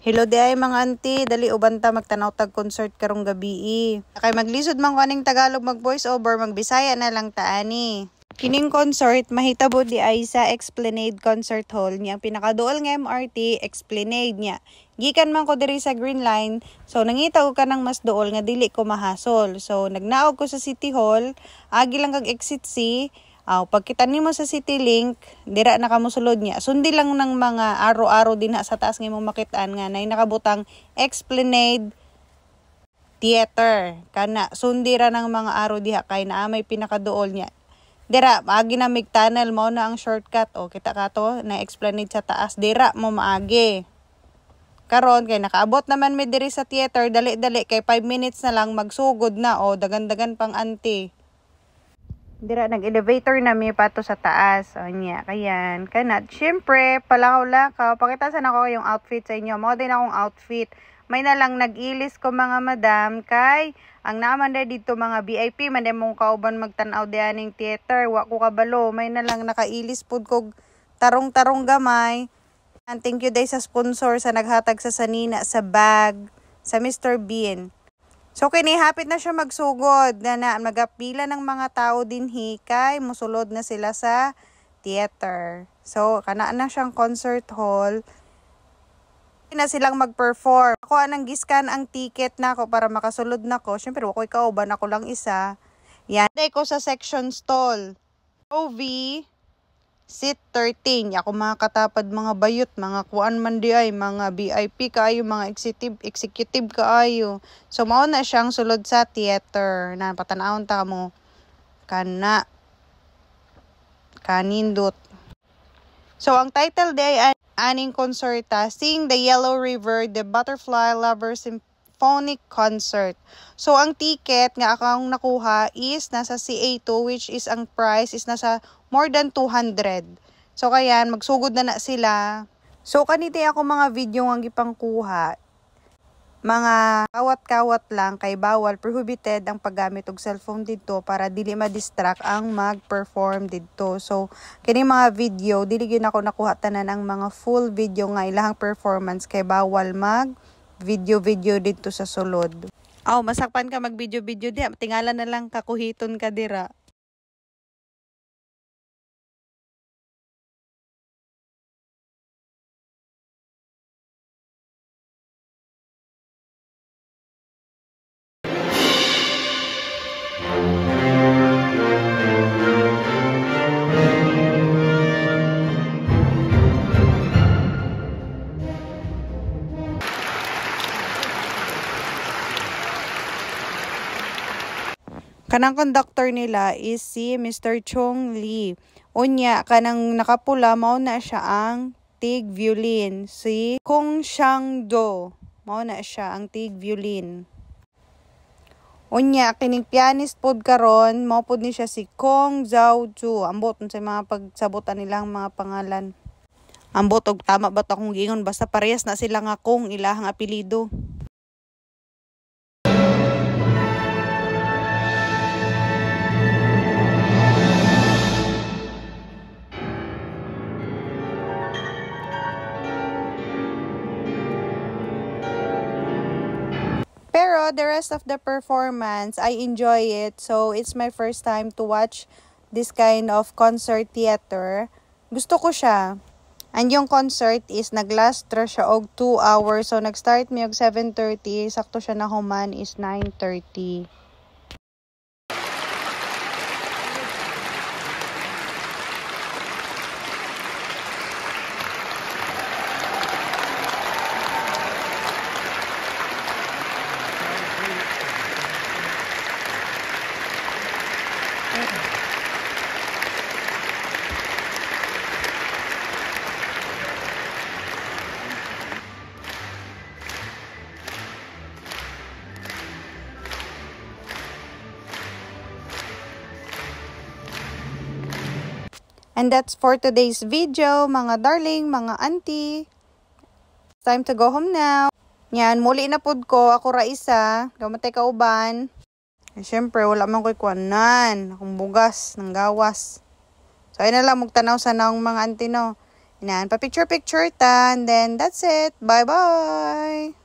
Hello di ay mga auntie, dali ubanta magtanaw tag concert karong gabi. Kay maglisod man ko aning Tagalog mag voice over, magbisaya na lang taani. Kining concert mahitabo di ay sa Esplanade Concert Hall niya. Ang pinakaduol nga MRT Esplanade niya. Gikan man ko diri sa Green Line, so nangita ko kanang mas duol nga dili ko mahasol. So nagnaog ko sa City Hall, agi lang kag exit C. Pagkita nimo sa City Link, dira na kamo sulod niya. Sundi lang ng mga aro-aro din sa taas nga imong makitaan nga nay nakabutang Esplanade Theater. Kana sundi ra ng mga aro diha kay naa may pinakaduol niya. Dira maagi na mig tunnel mo na ang shortcut. Kita ka to na Esplanade sa taas. Dira mo maagi. Karon kay nakaabot naman mi diri sa theater, dali-dali kay 5 minutes na lang magsugod na dagan-dagan pang auntie. Dira nag-elevator na mi pato sa taas. Nya, kayan. Kana, syempre, palakaw-lakaw. Pakita sa nako yung outfit sa inyo. Mo din akong outfit. May na lang nag-ilis ko mga madam kay ang naman na dito mga VIP man mong kauban magtanaw di aning theater. Wa ko kabalo. May na lang nakailis pud kog tarong-tarong gamay. And thank you day sa sponsor sa naghatag sa sanina sa bag sa Mr. Bean. So kini hapit na siya magsugod na magapila ng mga tao dinhi kay musulod na sila sa theater. So kana na siyang concert hall. Na silang mag-perform. Ako anang giskan ang ticket na ako para makasulod na ko. Syempre ako kauban ako lang isa. Yan. Day ko sa section stall. OV Seat 13. Ako mga katapad, mga bayot, mga kuan man di ay, mga VIP kaayo, mga executive kaayo. So mao na siyang sulod sa theater. Na patanawon ta mo kana kanindot. So ang title day ay aning konserta, Sing the Yellow River, the Butterfly Lover Symphonic Concert. So ang ticket nga akong nakuha is nasa CA2, which is ang price is nasa more than 200. So kayan, magsugod na sila. So kanite ako mga video ang gipangkuha. Mga kawat-kawat lang kay bawal, prohibited ang paggamit og cellphone dito para dili ma-distract ang mag-perform dito. So kini mga video dili gyud ako nakuha tanan ang mga full video nga ilahang performance kay bawal mag video dito sa sulod. Masakpan ka mag video di, tingala na lang kakuhiton ka dira. Kanang conductor nila is si Mr. Chong Lee. Unya, kanang nakapula, mao na siya ang tig violin. Si Kong Shang-do. Mao na siya ang tig violin. Unya, kining pianist pod karon, mao pod ni siya si Kong Zhao-ju. Ambot sa mga pagsabutan nilang mga pangalan. Ambot og tama ba ta kung gingon, basta parehas na sila nga kung ilahang apelyido. Pero the rest of the performance, I enjoy it. So it's my first time to watch this kind of concert theater. Gusto ko siya. And yung concert is naglast siya og 2 hours. So nag-start mi og 7:30, sakto siya na human is 9:30. And that's for today's video, mga darling, mga auntie. It's time to go home now. Yan, muli na pud ko. Ako ra isa. Gamatay kauban. Siyempre, wala man ko'y kuanan. Akong bugas ng gawas. So, ayun na lang, magtanaw sa naong mga auntie, no. Yan, pa-picture-picture ta. And then, that's it. Bye-bye!